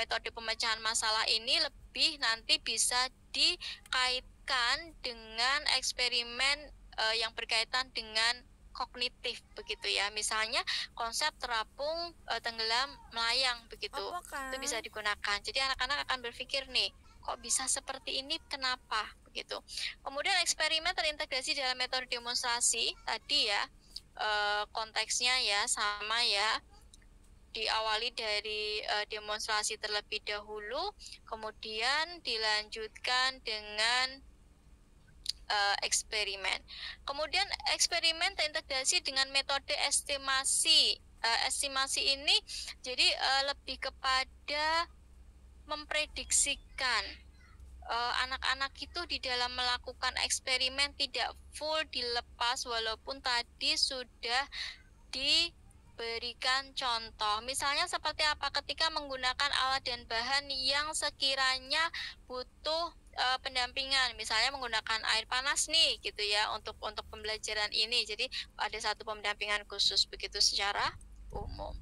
metode pemecahan masalah ini lebih nanti bisa dikaitkan dengan eksperimen yang berkaitan dengan kognitif begitu ya, misalnya konsep terapung tenggelam melayang begitu, itu bisa digunakan. Jadi anak-anak akan berpikir nih, kok bisa seperti ini, kenapa begitu. Kemudian eksperimen terintegrasi dalam metode demonstrasi tadi ya, konteksnya ya sama ya, diawali dari demonstrasi terlebih dahulu, kemudian dilanjutkan dengan eksperimen. Kemudian eksperimen terintegrasi dengan metode estimasi. Estimasi ini jadi lebih kepada memprediksikan. Anak-anak itu di dalam melakukan eksperimen tidak full dilepas walaupun tadi sudah diberikan contoh. Misalnya seperti apa ketika menggunakan alat dan bahan yang sekiranya butuh pendampingan, misalnya menggunakan air panas nih gitu ya untuk pembelajaran ini. Jadi ada satu pendampingan khusus begitu secara umum.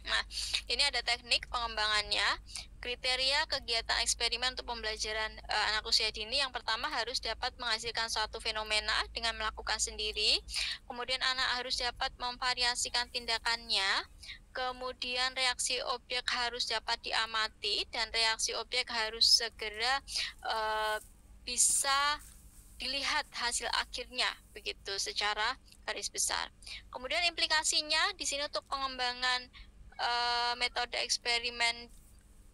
Nah, ini ada teknik pengembangannya. Kriteria kegiatan eksperimen untuk pembelajaran anak usia dini, yang pertama harus dapat menghasilkan suatu fenomena dengan melakukan sendiri. Kemudian anak harus dapat memvariasikan tindakannya. Kemudian reaksi objek harus dapat diamati dan reaksi objek harus segera bisa dilihat hasil akhirnya begitu secara garis besar. Kemudian implikasinya di sini untuk pengembangan metode eksperimen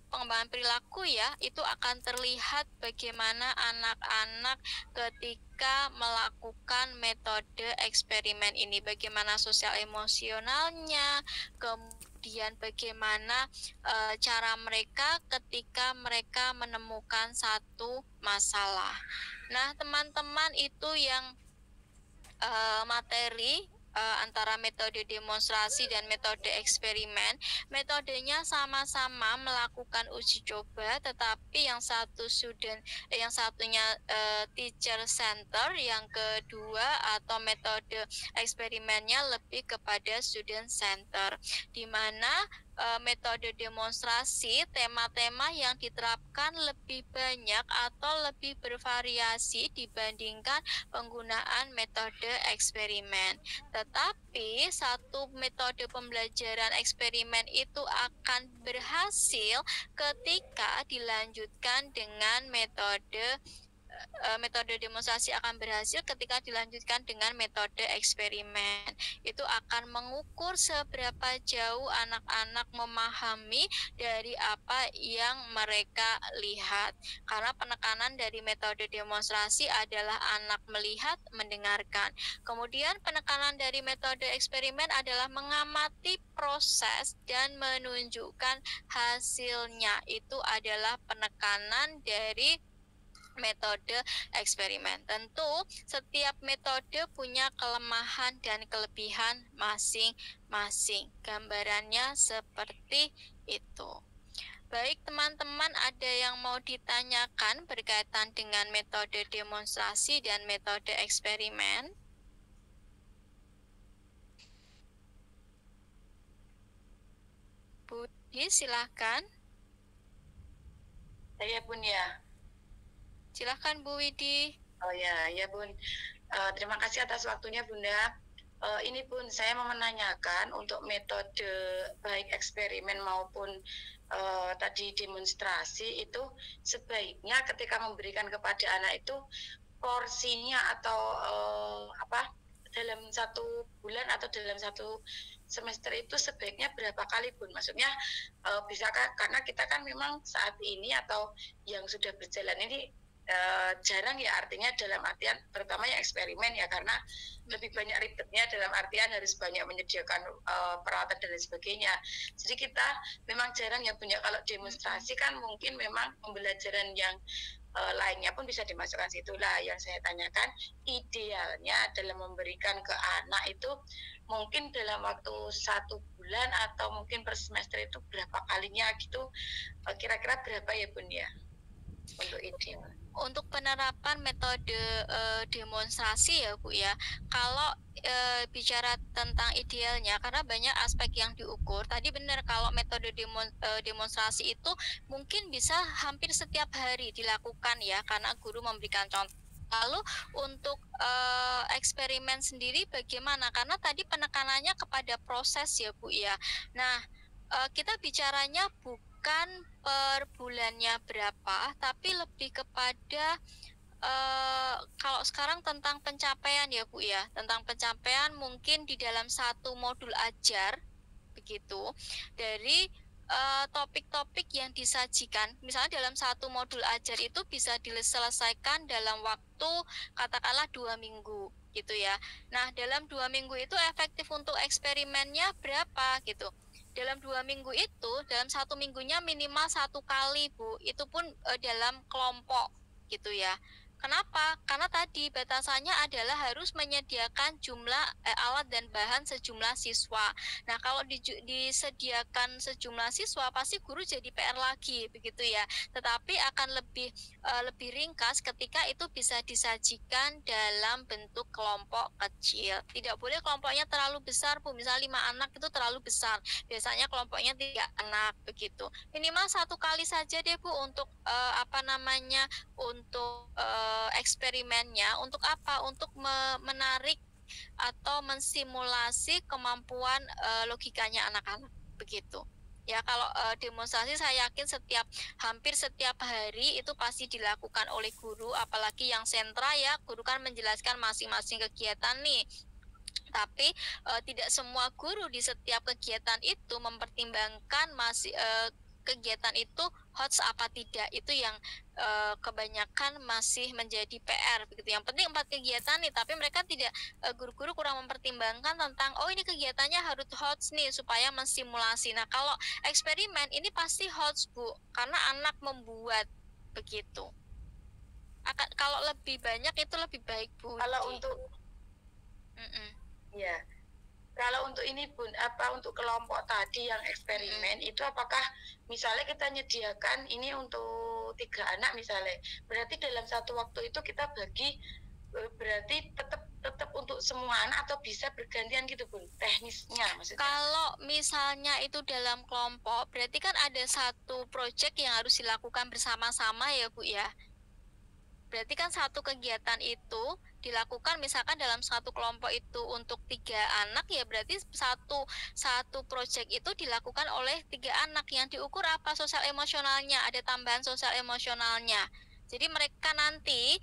pengembangan perilaku ya, itu akan terlihat bagaimana anak-anak ketika melakukan metode eksperimen ini, bagaimana sosial emosionalnya, kemudian bagaimana cara mereka ketika mereka menemukan satu masalah. Nah, teman-teman, itu yang materi antara metode demonstrasi dan metode eksperimen. Metodenya sama-sama melakukan uji coba, tetapi yang satunya teacher center, yang kedua atau metode eksperimennya lebih kepada student center, di mana metode demonstrasi tema-tema yang diterapkan lebih banyak atau lebih bervariasi dibandingkan penggunaan metode eksperimen. Tetapi satu metode pembelajaran eksperimen itu akan berhasil ketika dilanjutkan dengan metode metode demonstrasi akan berhasil ketika dilanjutkan dengan metode eksperimen. Itu akan mengukur seberapa jauh anak-anak memahami dari apa yang mereka lihat. Karena penekanan dari metode demonstrasi adalah anak melihat, mendengarkan. Kemudian penekanan dari metode eksperimen adalah mengamati proses dan menunjukkan hasilnya. Itu adalah penekanan dari metode eksperimen. Tentu setiap metode punya kelemahan dan kelebihan masing-masing. Gambarannya seperti itu. Baik teman-teman, ada yang mau ditanyakan berkaitan dengan metode demonstrasi dan metode eksperimen? Budi, silahkan. Saya Bun ya. Silahkan Bu Widi. Oh ya Bun. Terima kasih atas waktunya Bunda. Ini Bun, saya mau menanyakan untuk metode baik eksperimen maupun tadi demonstrasi itu sebaiknya ketika memberikan kepada anak itu porsinya atau dalam 1 bulan atau dalam 1 semester itu sebaiknya berapa kali Bun? Maksudnya bisakah, karena kita kan memang saat ini atau yang sudah berjalan ini jarang ya, artinya dalam artian terutama yang eksperimen ya, karena lebih banyak ribetnya dalam artian harus banyak menyediakan peralatan dan lain sebagainya. Jadi kita memang jarang yang punya. Kalau demonstrasi kan mungkin memang pembelajaran yang lainnya pun bisa dimasukkan situlah. Yang saya tanyakan idealnya dalam memberikan ke anak itu mungkin dalam waktu 1 bulan atau mungkin per semester itu berapa kalinya gitu, kira-kira berapa ya Bun ya untuk ideal? Untuk penerapan metode demonstrasi ya Bu ya, kalau bicara tentang idealnya, karena banyak aspek yang diukur. Tadi benar, kalau metode demonstrasi itu mungkin bisa hampir setiap hari dilakukan ya, karena guru memberikan contoh. Lalu untuk eksperimen sendiri bagaimana? Karena tadi penekanannya kepada proses ya Bu ya. Nah, kita bicaranya bukan per bulannya berapa, tapi lebih kepada kalau sekarang tentang pencapaian ya Bu ya. Tentang pencapaian mungkin di dalam 1 modul ajar begitu, dari topik-topik yang disajikan. Misalnya dalam 1 modul ajar itu bisa diselesaikan dalam waktu katakanlah 2 minggu gitu ya. Nah, dalam 2 minggu itu efektif untuk eksperimennya berapa gitu. Dalam 2 minggu itu, dalam 1 minggunya minimal 1 kali Bu, itu pun dalam kelompok gitu ya. Kenapa? Karena tadi batasannya adalah harus menyediakan jumlah alat dan bahan sejumlah siswa. Nah, kalau disediakan sejumlah siswa, pasti guru jadi PR lagi, begitu ya. Tetapi akan lebih ringkas ketika itu bisa disajikan dalam bentuk kelompok kecil. Tidak boleh kelompoknya terlalu besar, Bu. Misalnya 5 anak itu terlalu besar. Biasanya kelompoknya 3 anak, begitu. Minimal 1 kali saja deh, Bu, untuk untuk eksperimennya. Untuk apa? Untuk menarik atau mensimulasi kemampuan logikanya anak-anak, begitu. Ya, kalau demonstrasi saya yakin hampir setiap hari itu pasti dilakukan oleh guru, apalagi yang sentra ya, guru kan menjelaskan masing-masing kegiatan nih. Tapi tidak semua guru di setiap kegiatan itu mempertimbangkan kegiatan itu HOTS apa tidak. Itu yang kebanyakan masih menjadi PR begitu. Yang penting 4 kegiatan nih, tapi mereka tidak, guru-guru kurang mempertimbangkan tentang ini kegiatannya harus HOTS nih supaya mensimulasi. Nah, kalau eksperimen ini pasti HOTS Bu, karena anak membuat begitu. Kalau lebih banyak itu lebih baik Bu. Kalau untuk ya, kalau untuk ini Bun, untuk kelompok tadi yang eksperimen itu apakah misalnya kita nyediakan ini untuk 3 anak misalnya, berarti dalam 1 waktu itu kita bagi, berarti tetap untuk semua anak atau bisa bergantian gitu Bun, teknisnya maksudnya? Kalau misalnya itu dalam kelompok, berarti kan ada 1 proyek yang harus dilakukan bersama-sama ya Bu ya. Berarti kan 1 kegiatan itu dilakukan misalkan dalam 1 kelompok itu untuk 3 anak ya, berarti satu proyek itu dilakukan oleh 3 anak. Yang diukur apa? Sosial emosionalnya, ada tambahan sosial emosionalnya. Jadi mereka nanti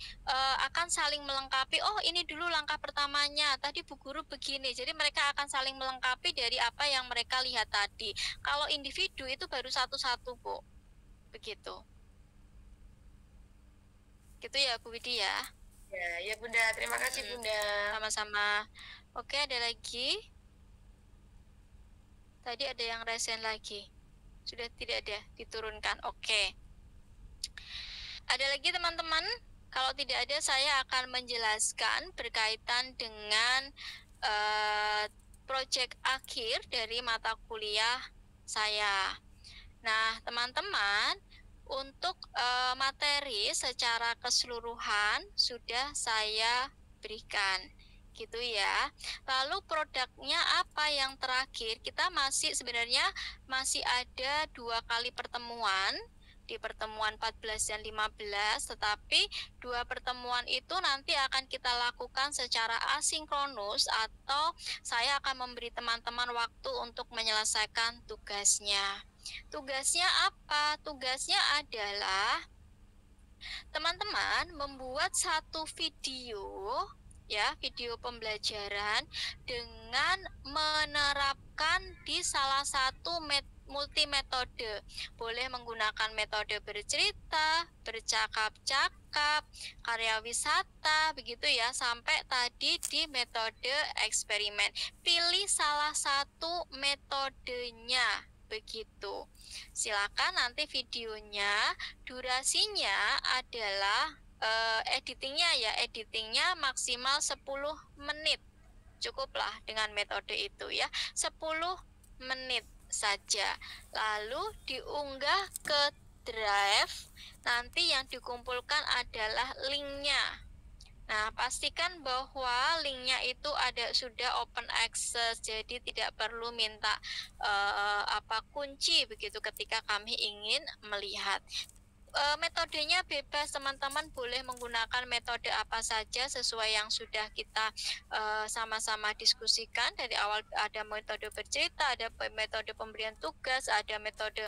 akan saling melengkapi. Oh, ini dulu langkah pertamanya. Tadi Bu Guru begini. Jadi mereka akan saling melengkapi dari apa yang mereka lihat tadi. Kalau individu itu baru satu-satu, Bu. Begitu. Gitu ya, Bu Widi ya. Ya, ya Bunda. Terima kasih Bunda. Sama-sama. Oke, ada lagi. Tadi ada yang resen lagi. Sudah tidak ada, diturunkan. Oke. Ada lagi teman-teman? Kalau tidak ada, saya akan menjelaskan berkaitan dengan proyek akhir dari mata kuliah saya. Nah, teman-teman, untuk materi secara keseluruhan sudah saya berikan, gitu ya. Lalu produknya apa yang terakhir? Kita sebenarnya masih ada 2 kali pertemuan di pertemuan 14 dan 15, tetapi 2 pertemuan itu nanti akan kita lakukan secara asinkronus atau saya akan memberi teman-teman waktu untuk menyelesaikan tugasnya. Tugasnya apa? Tugasnya adalah teman-teman membuat satu video, ya, video pembelajaran dengan menerapkan di salah satu multimetode. Boleh menggunakan metode bercerita, bercakap-cakap, karya wisata, begitu ya, sampai tadi di metode eksperimen. Pilih salah satu metodenya, begitu. Silakan nanti videonya, durasinya adalah editingnya maksimal 10 menit. Cukuplah dengan metode itu ya, 10 menit saja. Lalu diunggah ke Drive. Nanti yang dikumpulkan adalah linknya. Nah, pastikan bahwa linknya itu sudah open access, jadi tidak perlu minta kunci begitu ketika kami ingin melihat. Metodenya bebas, teman-teman boleh menggunakan metode apa saja sesuai yang sudah kita sama-sama diskusikan dari awal. Ada metode bercerita, ada metode pemberian tugas, ada metode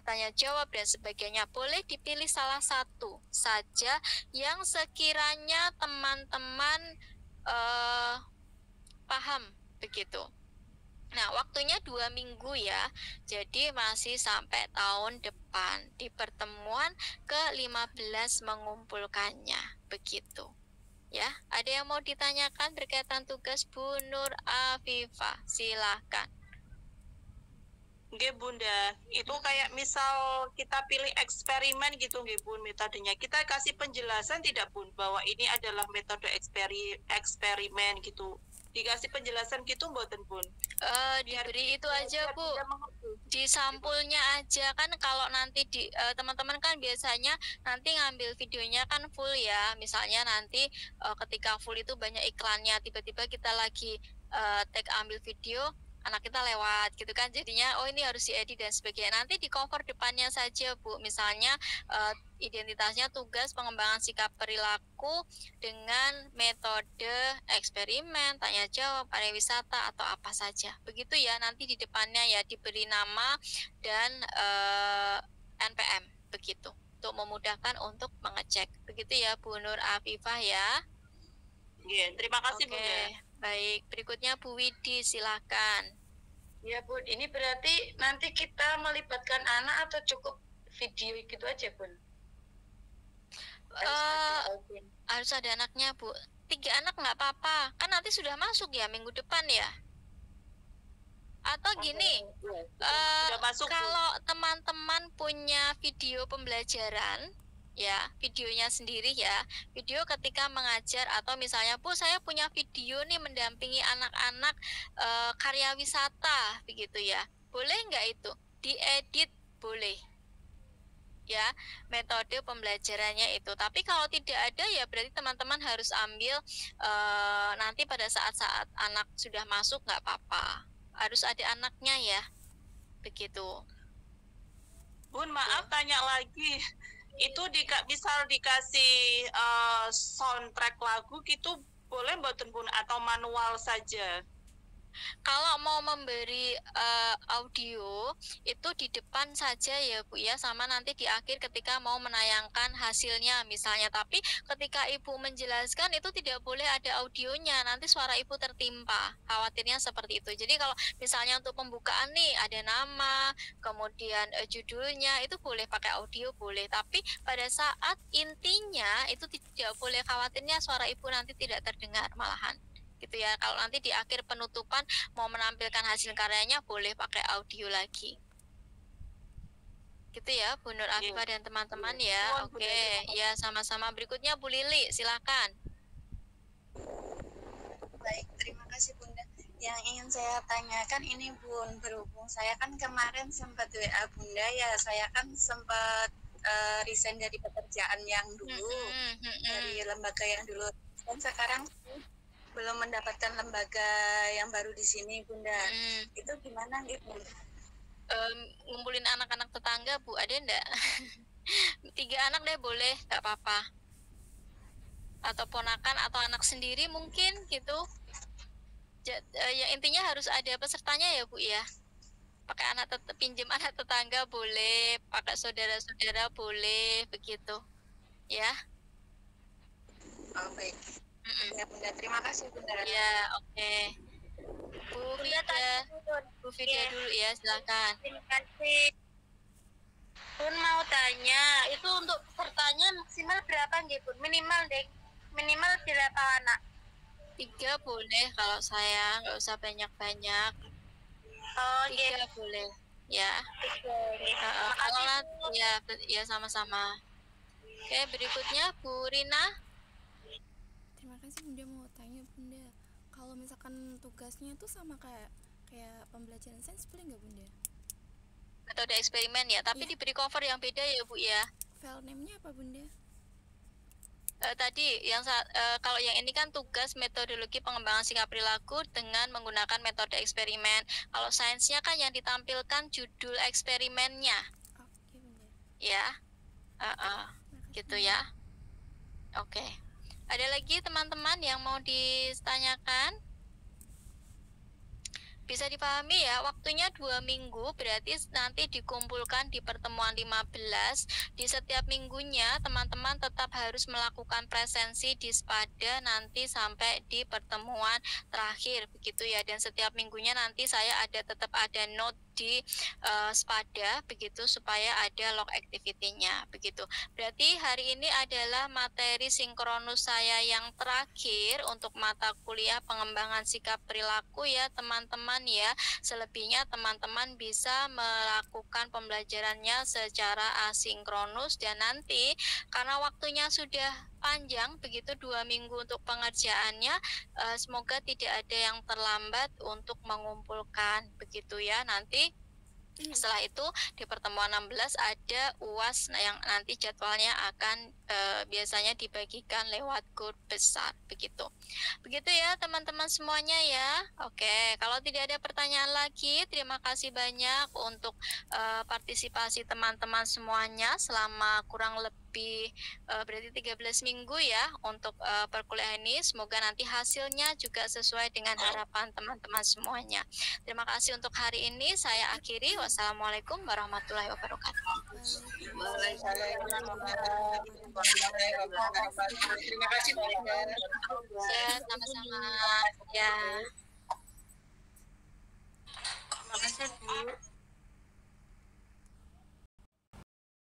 tanya jawab dan sebagainya. Boleh dipilih salah satu saja yang sekiranya teman-teman paham, begitu. Nah, waktunya 2 minggu ya, jadi masih sampai tahun depan. Di pertemuan ke-15 mengumpulkannya, begitu. Ya, ada yang mau ditanyakan berkaitan tugas Bu Nur Afifah? Silahkan. Nggih Bunda, itu kayak misal kita pilih eksperimen gitu nggih Bun metodenya. Kita kasih penjelasan tidak Bun bahwa ini adalah metode eksperimen gitu. Dikasih penjelasan gitu mboten Bun? Diberi itu aja Bu, di sampulnya aja kan. Kalau nanti teman-teman kan biasanya nanti ngambil videonya kan full ya, misalnya nanti ketika full itu banyak iklannya, tiba-tiba kita lagi ambil video, anak kita lewat gitu kan, jadinya oh ini harus diedit dan sebagainya. Nanti di cover depannya saja Bu, misalnya identitasnya tugas pengembangan sikap perilaku dengan metode eksperimen, tanya jawab, pariwisata atau apa saja, begitu ya. Nanti di depannya ya diberi nama dan NPM, begitu, untuk memudahkan untuk mengecek, begitu ya Bu Nur Afifah ya. Yeah, terima kasih Bunda. Baik, berikutnya Bu Widi, silakan. Ya Bun, ini berarti nanti kita melibatkan anak atau cukup video gitu aja Bun? Harus ada anaknya Bu. 3 anak nggak apa-apa, kan nanti sudah masuk ya minggu depan ya. Atau gini, kalau teman-teman punya video pembelajaran, ya videonya sendiri ya, video ketika mengajar, atau misalnya Bu saya punya video nih mendampingi anak-anak karya wisata, begitu ya, boleh nggak itu diedit? Boleh ya, metode pembelajarannya itu. Tapi kalau tidak ada ya berarti teman-teman harus ambil nanti pada saat-saat anak sudah masuk, nggak apa-apa, harus ada anaknya ya, begitu. Bun, maaf tanya lagi, itu misal dikasih soundtrack lagu gitu boleh mboten Bun, atau manual saja? Kalau mau memberi audio itu di depan saja ya Bu ya, sama nanti di akhir ketika mau menayangkan hasilnya misalnya. Tapi ketika Ibu menjelaskan itu tidak boleh ada audionya, nanti suara Ibu tertimpa. Khawatirnya seperti itu. Jadi kalau misalnya untuk pembukaan nih ada nama, kemudian judulnya itu boleh pakai audio boleh, tapi pada saat intinya itu tidak boleh, khawatirnya suara Ibu nanti tidak terdengar malahan. Gitu ya. Kalau nanti di akhir penutupan mau menampilkan hasil karyanya boleh pakai audio lagi. Gitu ya, Bu Nur Afifah dan teman-teman ya. Oke, ya sama-sama. Berikutnya Bu Lili, silakan. Baik, terima kasih Bunda. Yang ingin saya tanyakan ini Bun, berhubung saya kan kemarin sempat WA Bunda ya, saya kan sempat resign dari pekerjaan yang dulu, dari lembaga yang dulu. Dan sekarang belum mendapatkan lembaga yang baru di sini Bunda. Itu gimana gitu? Ngumpulin anak-anak tetangga Bu, ada enggak? 3 anak deh boleh, nggak apa-apa. Atau ponakan atau anak sendiri mungkin gitu. Ya intinya harus ada pesertanya ya Bu ya. Pakai pinjam anak tetangga boleh, pakai saudara-saudara boleh, begitu. Ya. Oh baik. Ya Bunda, terima kasih Bunda. Ya, oke. Bu Vida, Bu Vida dulu ya, silakan. Terima kasih. Bun mau tanya, itu untuk pesertanya maksimal berapa nggih Bun? Minimal deh, minimal berapa anak? 3 boleh kalau saya, nggak usah banyak-banyak. Oh, 3 boleh, ya. Kalau nanti ya sama-sama. Oke, berikutnya Bu Rina. Terima kasih Bunda, mau tanya Bunda, kalau misalkan tugasnya tuh sama kayak pembelajaran sains boleh nggak Bunda? Metode eksperimen ya, tapi diberi cover yang beda ya Bu ya. File name-nya apa Bunda? Tadi yang kalau yang ini kan tugas metodologi pengembangan sikap perilaku dengan menggunakan metode eksperimen. Kalau sainsnya kan yang ditampilkan judul eksperimennya. Oke Bunda. Ya, gitu ya. Oke. Ada lagi teman-teman yang mau ditanyakan? Bisa dipahami ya, waktunya 2 minggu, berarti nanti dikumpulkan di pertemuan 15. Di setiap minggunya teman-teman tetap harus melakukan presensi di Spada nanti sampai di pertemuan terakhir, begitu ya. Dan setiap minggunya nanti saya tetap ada note di Spada, begitu, supaya ada log activity-nya, begitu. Berarti hari ini adalah materi sinkronus saya yang terakhir untuk mata kuliah pengembangan sikap perilaku ya teman-teman ya. Selebihnya teman-teman bisa melakukan pembelajarannya secara asinkronus, dan nanti karena waktunya sudah panjang begitu 2 minggu untuk pengerjaannya, semoga tidak ada yang terlambat untuk mengumpulkan, begitu ya. Nanti setelah itu di pertemuan 16 ada UAS yang nanti jadwalnya akan biasanya dibagikan lewat grup besar, begitu. Begitu ya teman-teman semuanya ya. Oke, kalau tidak ada pertanyaan lagi, terima kasih banyak untuk partisipasi teman-teman semuanya selama kurang lebih berarti 13 minggu ya untuk perkuliahan ini. Semoga nanti hasilnya juga sesuai dengan harapan teman-teman semuanya. Terima kasih untuk hari ini, saya akhiri. Wassalamualaikum warahmatullahi wabarakatuh. Terima kasih banyak. Ya, sama-sama. Ya. Terima kasih Bu.